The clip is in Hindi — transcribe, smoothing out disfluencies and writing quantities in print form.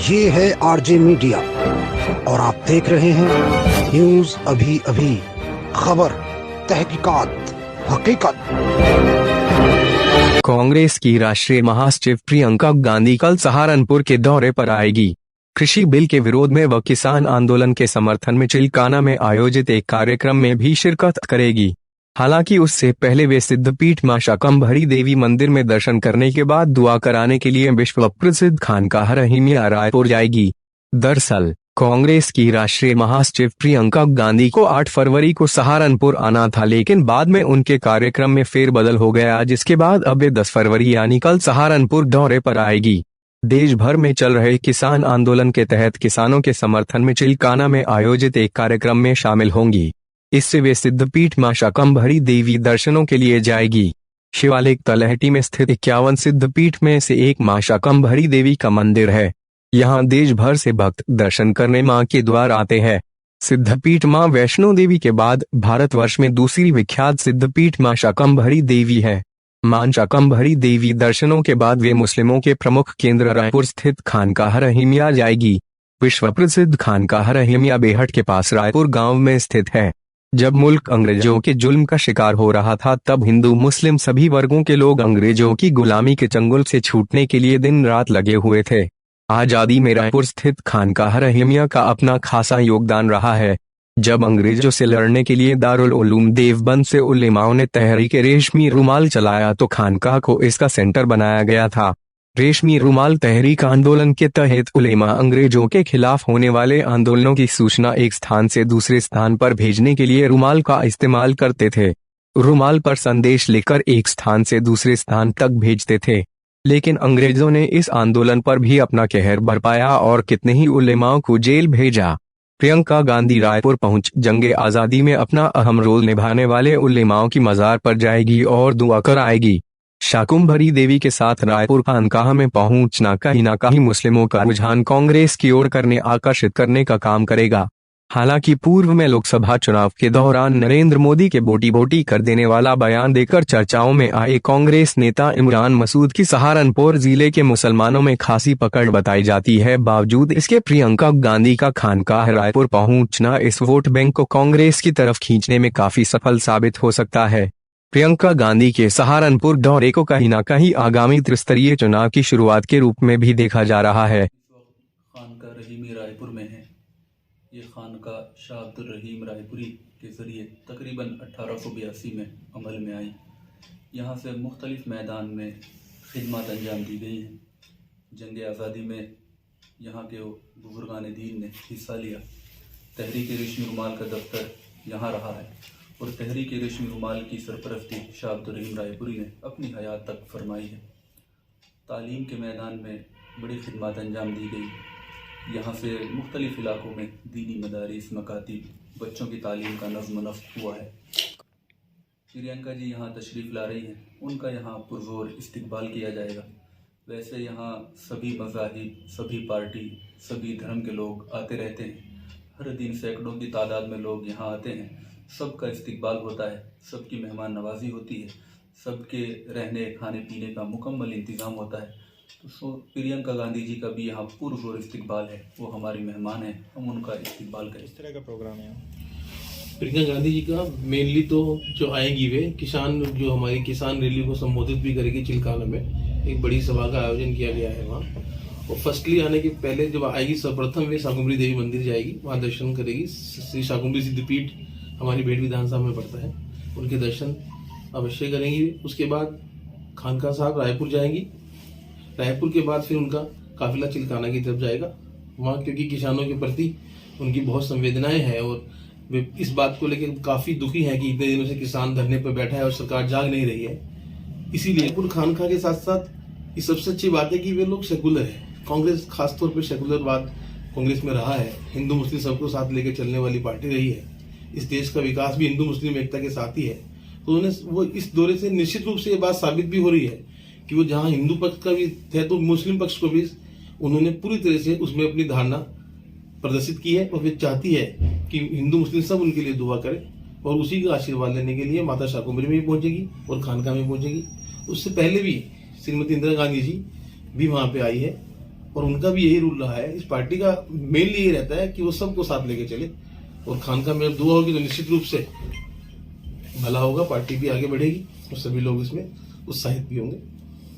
ये है आरजे मीडिया और आप देख रहे हैं न्यूज अभी अभी, खबर, तहकीकात, हकीकत। कांग्रेस की राष्ट्रीय महासचिव प्रियंका गांधी कल सहारनपुर के दौरे पर आएगी। कृषि बिल के विरोध में व किसान आंदोलन के समर्थन में चिल्काना में आयोजित एक कार्यक्रम में भी शिरकत करेगी। हालांकि उससे पहले वे सिद्धपीठ मां शाकंभरी देवी मंदिर में दर्शन करने के बाद दुआ कराने के लिए विश्व प्रसिद्ध खानकाह रहीमिया रायपुर जाएगी। दरअसल कांग्रेस की राष्ट्रीय महासचिव प्रियंका गांधी को 8 फरवरी को सहारनपुर आना था, लेकिन बाद में उनके कार्यक्रम में फेरबदल हो गया, जिसके बाद अब वे 10 फरवरी यानी कल सहारनपुर दौरे पर आएगी। देश भर में चल रहे किसान आंदोलन के तहत किसानों के समर्थन में चिल्काना में आयोजित एक कार्यक्रम में शामिल होंगी। इससे वे सिद्धपीठ मां शाकंभरी देवी दर्शनों के लिए जाएगी। शिवालिक तलहटी में स्थित 51 सिद्धपीठ में से एक मां शाकंभरी देवी का मंदिर है। यहाँ देश भर से भक्त दर्शन करने मां के द्वार आते हैं। सिद्धपीठ मां वैष्णो देवी के बाद भारतवर्ष में दूसरी विख्यात सिद्धपीठ मां शाकंभरी देवी है। मां शाकंभरी देवी दर्शनों के बाद वे मुस्लिमों के प्रमुख केंद्र रायपुर स्थित खानकाह रहीमिया जाएगी। विश्व प्रसिद्ध खानकाह रहीमिया बेहट के पास रायपुर गांव में स्थित है। जब मुल्क अंग्रेजों के जुल्म का शिकार हो रहा था, तब हिंदू मुस्लिम सभी वर्गों के लोग अंग्रेजों की गुलामी के चंगुल से छूटने के लिए दिन रात लगे हुए थे। आजादी में रायपुर स्थित खानकाह रहीमिया का अपना खासा योगदान रहा है। जब अंग्रेजों से लड़ने के लिए दारुल उलूम देवबंद से उलेमाओं ने तहरीक रेशमी रुमाल चलाया तो खानकाह को इसका सेंटर बनाया गया था। रेशमी रुमाल तहरीक आंदोलन के तहत उलेमा अंग्रेजों के खिलाफ होने वाले आंदोलनों की सूचना एक स्थान से दूसरे स्थान पर भेजने के लिए रुमाल का इस्तेमाल करते थे। रुमाल पर संदेश लेकर एक स्थान से दूसरे स्थान तक भेजते थे, लेकिन अंग्रेजों ने इस आंदोलन पर भी अपना कहर बरपाया और कितने ही उलेमाओं को जेल भेजा। प्रियंका गांधी रायपुर पहुंच जंगे आजादी में अपना अहम रोल निभाने वाले उलेमाओं की मजार पर जाएगी और दुआ कराएगी। शाकंभरी देवी के साथ रायपुर खानकाह में पहुंचना कहीं ना कहीं मुस्लिमों का रुझान कांग्रेस की ओर आकर्षित करने का काम करेगा। हालांकि पूर्व में लोकसभा चुनाव के दौरान नरेंद्र मोदी के बोटी बोटी कर देने वाला बयान देकर चर्चाओं में आए कांग्रेस नेता इमरान मसूद की सहारनपुर जिले के मुसलमानों में खासी पकड़ बताई जाती है। बावजूद इसके प्रियंका गांधी का खानकाह रायपुर पहुंचना इस वोट बैंक को कांग्रेस की तरफ खींचने में काफी सफल साबित हो सकता है। प्रियंका गांधी के सहारनपुर दौरे को कहीं ना कहीं आगामी त्रिस्तरीय चुनाव की शुरुआत के रूप में भी देखा जा रहा है। खानकाह रहीमी रायपुर में है। ये खानकाह शाह अब्दुल रहीम रायपुरी के ज़रिए तकरीबन 1882 में अमल में आई। यहाँ से मुख्तलिफ मैदान में खिदमत अंजाम दी गई हैं। जंग आज़ादी में यहाँ के बुजुर्गान दीन ने हिस्सा लिया। तहरीक रेशमी रुमाल का दफ्तर यहाँ रहा है और तहरीक रेशमी रुमाल की सरपरस्ती शाह अब्दुल रहीम रायपुरी ने अपनी हयात तक फरमाई है। तालीम के मैदान में बड़ी खिदमत अंजाम दी गई। यहाँ से मुख्तलिफ इलाकों में दीनी मदारिस, मकातिब, बच्चों की तालीम का नज़्म नफ्स हुआ है। प्रियंका जी यहाँ तशरीफ़ ला रही हैं, उनका यहाँ पुरजोर इस्तकबाल किया जाएगा। वैसे यहाँ सभी मज़ाहिब, सभी पार्टी, सभी धर्म के लोग आते रहते हैं। हर दिन सैकड़ों की तादाद में लोग यहाँ आते हैं। सबका इस्तकबाल होता है, सबकी मेहमान नवाजी होती है, सबके रहने खाने पीने का मुकम्मल इंतज़ाम होता है। तो प्रियंका गांधी जी का भी यहाँ पुरजोर इस्तकबाल है। वो हमारी मेहमान है, हम उनका इस्तकबाल करें। इस तरह का प्रोग्राम है प्रियंका गांधी जी का। मेनली तो जो आएगी वे किसान, जो हमारी किसान रैली को संबोधित भी करेगी। चिल्काना में एक बड़ी सभा का आयोजन किया गया है वहाँ। और फर्स्टली आने के पहले जब आएगी, सर्वप्रथम वे शाकंभरी देवी मंदिर जाएगी, वहाँ दर्शन करेगी। श्री शाकंभरी सिद्धपीठ हमारी भेट विधानसभा में पड़ता है, उनके दर्शन अवश्य करेंगी। उसके बाद खानकाह साहब रायपुर जाएंगी। रायपुर के बाद फिर उनका काफिला चिल्काना की तरफ जाएगा। वहाँ क्योंकि किसानों के प्रति उनकी बहुत संवेदनाएं हैं और वे इस बात को लेकर काफी दुखी हैं कि इतने दिनों से किसान धरने पर बैठा है और सरकार जाग नहीं रही है। इसीलिए रायपुर खानकाह के साथ साथ ये सबसे अच्छी बात है कि वे लोग सेकुलर है। कांग्रेस खासतौर पर सेकुलरवाद कांग्रेस में रहा है। हिंदू मुस्लिम सबको साथ लेकर चलने वाली पार्टी रही है। इस देश का विकास भी हिंदू मुस्लिम एकता के साथ ही है। तो उन्हें वो इस दौरे से निश्चित रूप से ये बात साबित भी हो रही है कि वो जहां हिंदू पक्ष का भी थे तो मुस्लिम पक्ष को भी उन्होंने पूरी तरह से उसमें अपनी धारणा प्रदर्शित की है। और वे चाहती है कि हिंदू मुस्लिम सब उनके लिए दुआ करें और उसी का आशीर्वाद लेने के लिए माता शाकंभरी में भी पहुंचेगी और खानकाह में पहुंचेगी। उससे पहले भी श्रीमती इंदिरा गांधी जी भी वहाँ पे आई है और उनका भी यही रूल रहा है। इस पार्टी का मेनली यही रहता है कि वो सबको साथ लेके चले, और खानका में दुआ होगी तो निश्चित रूप से भला होगा, पार्टी भी आगे बढ़ेगी और सभी लोग इसमें उत्साहित भी होंगे।